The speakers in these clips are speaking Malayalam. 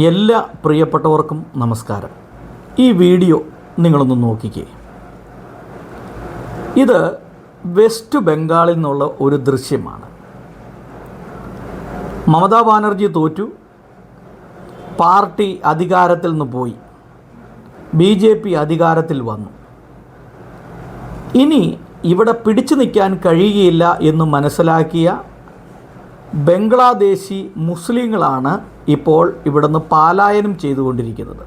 എല്ലാ പ്രിയപ്പെട്ടവർക്കും നമസ്കാരം. ഈ വീഡിയോ നിങ്ങളൊന്ന് നോക്കിക്കേ. ഇത് വെസ്റ്റ് ബംഗാളിൽ നിന്നുള്ള ഒരു ദൃശ്യമാണ്. മമതാ ബാനർജി തോറ്റു, പാർട്ടി അധികാരത്തിൽ നിന്ന് പോയി, BJP അധികാരത്തിൽ വന്നു. ഇനി ഇവിടെ പിടിച്ചു നിൽക്കാൻ കഴിയുകയില്ല എന്ന് മനസ്സിലാക്കിയ ബംഗ്ലാദേശി മുസ്ലിങ്ങളാണ് ഇപ്പോൾ ഇവിടുന്ന് പലായനം ചെയ്തുകൊണ്ടിരിക്കുന്നത്.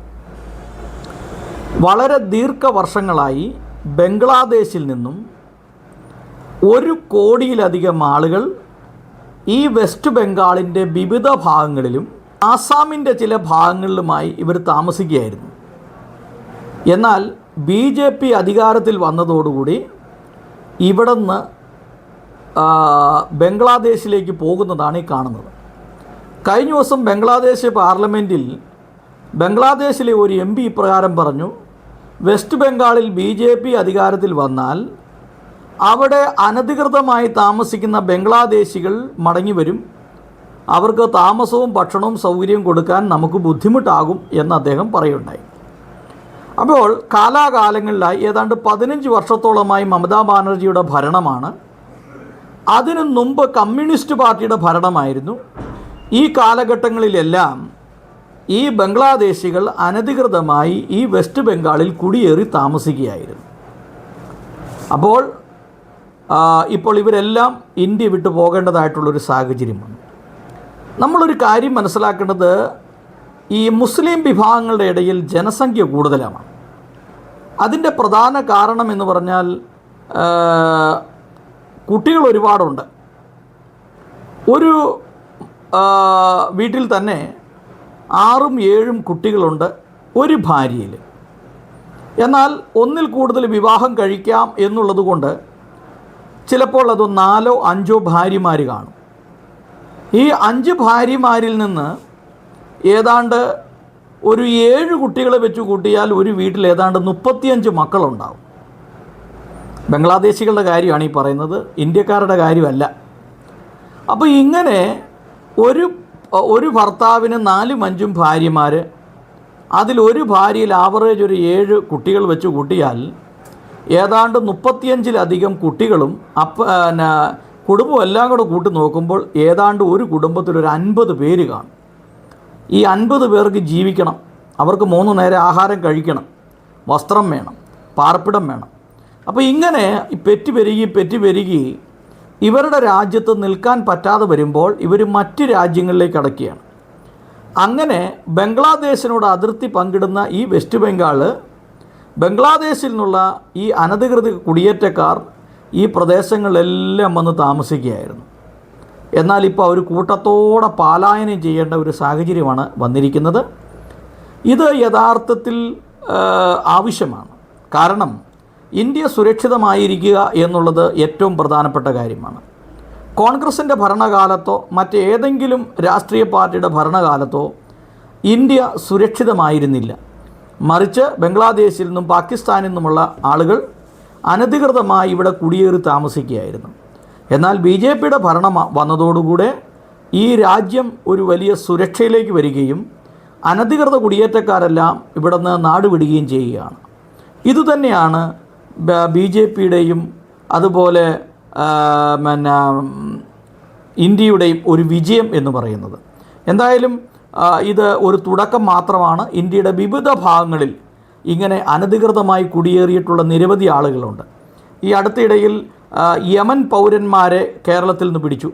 വളരെ ദീർഘവർഷങ്ങളായി ബംഗ്ലാദേശിൽ നിന്നും 1 കോടിയിലധികം ആളുകൾ ഈ വെസ്റ്റ് ബംഗാളിൻ്റെ വിവിധ ഭാഗങ്ങളിലും ആസാമിൻ്റെ ചില ഭാഗങ്ങളിലുമായി ഇവർ താമസിക്കുകയായിരുന്നു. എന്നാൽ BJP അധികാരത്തിൽ വന്നതോടുകൂടി ഇവിടുന്ന് ബംഗ്ലാദേശിലേക്ക് പോകുന്നതാണ് ഈ കാണുന്നത്. കഴിഞ്ഞ ദിവസം ബംഗ്ലാദേശ് പാർലമെൻറ്റിൽ ബംഗ്ലാദേശിലെ ഒരു MP ഇപ്രകാരം പറഞ്ഞു: വെസ്റ്റ് ബംഗാളിൽ BJP അധികാരത്തിൽ വന്നാൽ അവിടെ അനധികൃതമായി താമസിക്കുന്ന ബംഗ്ലാദേശികൾ മടങ്ങി വരും, അവർക്ക് താമസവും ഭക്ഷണവും സൗകര്യവും കൊടുക്കാൻ നമുക്ക് ബുദ്ധിമുട്ടാകും എന്ന് അദ്ദേഹം പറയുണ്ടായി. അപ്പോൾ കാലാകാലങ്ങളിലായി ഏതാണ്ട് 15 വർഷത്തോളമായി മമതാ ബാനർജിയുടെ ഭരണമാണ്. അതിനു മുമ്പ് കമ്മ്യൂണിസ്റ്റ് പാർട്ടിയുടെ ഭരണമായിരുന്നു. ഈ കാലഘട്ടങ്ങളിലെല്ലാം ഈ ബംഗ്ലാദേശികൾ അനധികൃതമായി ഈ വെസ്റ്റ് ബംഗാളിൽ കുടിയേറി താമസിക്കുകയായിരുന്നു. അപ്പോൾ ഇപ്പോൾ ഇവരെല്ലാം ഇന്ത്യ വിട്ടു പോകേണ്ടതായിട്ടുള്ളൊരു സാഹചര്യമാണ്. നമ്മളൊരു കാര്യം മനസ്സിലാക്കേണ്ടത്, ഈ മുസ്ലിം വിഭാഗങ്ങളുടെ ഇടയിൽ ജനസംഖ്യ കൂടുതലാണ്. അതിൻ്റെ പ്രധാന കാരണം എന്ന് പറഞ്ഞാൽ കുട്ടികൾ ഒരുപാടുണ്ട്. ഒരു വീട്ടിൽ തന്നെ 6ഉം 7ഉം കുട്ടികളുണ്ട് ഒരു ഭാര്യയിൽ. എന്നാൽ ഒന്നിൽ കൂടുതൽ വിവാഹം കഴിക്കാം എന്നുള്ളത് കൊണ്ട് ചിലപ്പോൾ അത് 4ഓ 5ഓ ഭാര്യമാർ കാണും. ഈ 5 ഭാര്യമാരിൽ നിന്ന് ഏതാണ്ട് ഒരു 7 കുട്ടികളെ വെച്ച് കൂട്ടിയാൽ ഒരു വീട്ടിൽ ഏതാണ്ട് 35 മക്കളുണ്ടാവും. ബംഗ്ലാദേശികളുടെ കാര്യമാണ് ഈ പറയുന്നത്, ഇന്ത്യക്കാരുടെ കാര്യമല്ല. അപ്പോൾ ഇങ്ങനെ ഒരു ഭർത്താവിന് 4ഉം 5ഉം ഭാര്യമാർ, അതിലൊരു ഭാര്യയിൽ ആവറേജ് ഒരു 7 കുട്ടികൾ വെച്ച് കൂട്ടിയാൽ ഏതാണ്ട് 35-ലധികം കുട്ടികളും കുടുംബം എല്ലാം കൂടെ കൂട്ടി നോക്കുമ്പോൾ ഏതാണ്ട് ഒരു കുടുംബത്തിലൊരു 50 പേര് കാണും. ഈ 50 പേർക്ക് ജീവിക്കണം, അവർക്ക് 3 നേരം ആഹാരം കഴിക്കണം, വസ്ത്രം വേണം, പാർപ്പിടം വേണം. അപ്പോൾ ഇങ്ങനെ പെറ്റുപെരുകി ഇവരുടെ രാജ്യത്ത് നിൽക്കാൻ പറ്റാതെ വരുമ്പോൾ ഇവർ മറ്റ് രാജ്യങ്ങളിലേക്ക് അടക്കുകയാണ്. അങ്ങനെ ബംഗ്ലാദേശിനോട് അതിർത്തി പങ്കിടുന്ന ഈ വെസ്റ്റ് ബംഗാൾ, ബംഗ്ലാദേശിൽ നിന്നുള്ള ഈ അനധികൃത കുടിയേറ്റക്കാർ ഈ പ്രദേശങ്ങളിലെല്ലാം വന്ന് താമസിക്കുകയായിരുന്നു. എന്നാൽ ഇപ്പോൾ അവർ കൂട്ടത്തോടെ പലായനം ചെയ്യേണ്ട ഒരു സാഹചര്യമാണ് വന്നിരിക്കുന്നത്. ഇത് യഥാർത്ഥത്തിൽ ആവശ്യമാണ്. കാരണം ഇന്ത്യ സുരക്ഷിതമായിരിക്കുക എന്നുള്ളത് ഏറ്റവും പ്രധാനപ്പെട്ട കാര്യമാണ്. കോൺഗ്രസിൻ്റെ ഭരണകാലത്തോ മറ്റേതെങ്കിലും രാഷ്ട്രീയ പാർട്ടിയുടെ ഭരണകാലത്തോ ഇന്ത്യ സുരക്ഷിതമായിരുന്നില്ല. മറിച്ച് ബംഗ്ലാദേശിൽ നിന്നും പാകിസ്ഥാനിൽ നിന്നുമുള്ള ആളുകൾ അനധികൃതമായി ഇവിടെ കുടിയേറി താമസിക്കുകയായിരുന്നു. എന്നാൽ BJPയുടെ ഭരണം വന്നതോടുകൂടെ ഈ രാജ്യം ഒരു വലിയ സുരക്ഷയിലേക്ക് വരികയും അനധികൃത കുടിയേറ്റക്കാരെല്ലാം ഇവിടെ നിന്ന് നാടുവിടുകയും ചെയ്യുകയാണ്. ഇതുതന്നെയാണ് BJPയുടെയും അതുപോലെ ഇന്ത്യയുടെയും ഒരു വിജയം എന്ന് പറയുന്നത്. എന്തായാലും ഇത് ഒരു തുടക്കം മാത്രമാണ്. ഇന്ത്യയുടെ വിവിധ ഭാഗങ്ങളിൽ ഇങ്ങനെ അനധികൃതമായി കുടിയേറിയിട്ടുള്ള നിരവധി ആളുകളുണ്ട്. ഈ അടുത്തിടയിൽ യമൻ പൗരന്മാരെ കേരളത്തിൽ നിന്ന് പിടിച്ചു,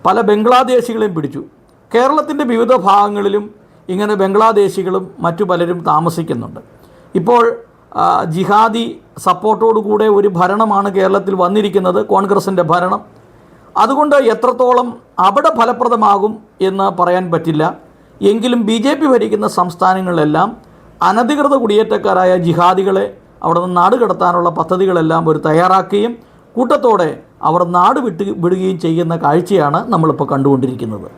പല ബംഗ്ലാദേശികളെയും പിടിച്ചു. കേരളത്തിൻ്റെ വിവിധ ഭാഗങ്ങളിലും ഇങ്ങനെ ബംഗ്ലാദേശികളും മറ്റു പലരും താമസിക്കുന്നുണ്ട്. ഇപ്പോൾ ജിഹാദി സപ്പോർട്ടോടുകൂടെ ഒരു ഭരണമാണ് കേരളത്തിൽ വന്നിരിക്കുന്നത്, കോൺഗ്രസിൻ്റെ ഭരണം. അതുകൊണ്ട് എത്രത്തോളം അവിടെ ഫലപ്രദമാകും എന്ന് പറയാൻ പറ്റില്ല. എങ്കിലും BJP ഭരിക്കുന്ന സംസ്ഥാനങ്ങളിലെല്ലാം അനധികൃത കുടിയേറ്റക്കാരായ ജിഹാദികളെ അവിടെ നിന്ന് നാട് കടത്താനുള്ള പദ്ധതികളെല്ലാം അവർ തയ്യാറാക്കുകയും കൂട്ടത്തോടെ അവർ നാട് വിടുകയും ചെയ്യുന്ന കാഴ്ചയാണ് നമ്മളിപ്പോൾ കണ്ടുകൊണ്ടിരിക്കുന്നത്.